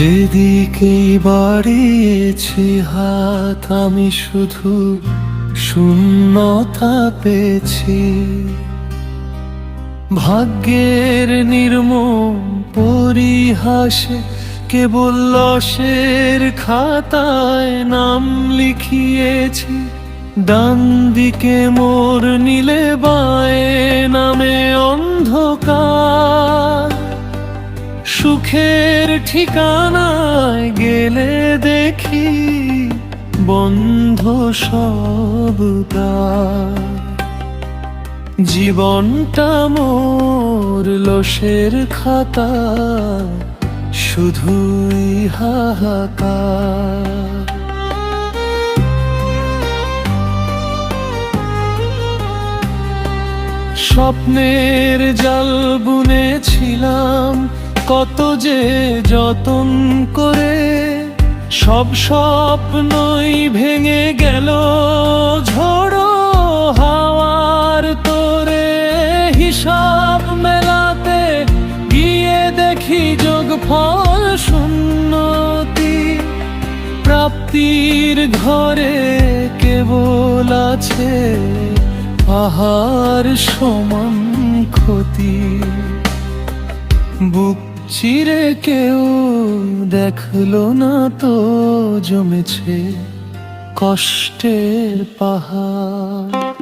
যেদিকেই বাড়িয়েছি হাত আমি শুধু শূন্যতা পেয়েছি। ভাগ্যের নির্মম পরিহাসে কেবল লসের খাতায় নাম লিখিয়েছি। ডান দিকে মোর নীলে বায়ে নামে অন্ধকার। সুখের ঠিকানায় গেলে দেখি বন্ধ সব দ্বার। জীবনটা মোর লসের খাতা, শুধুই হাহাকার। স্বপ্নের জাল বুনেছিলাম কত যে যতন করে। সব স্বপ্নই ভেঙে গেল ঝড়ো হাওয়ার তোরে। হিসাব মেলাতে গিয়ে দেখি যোগফল শূন্যতি। প্রাপ্তির ঘরে কেবল আছে পাহাড় সমান ক্ষতি। বুক চিরে কেউ দেখলো না তো জমেছে কষ্টের পাহাড়।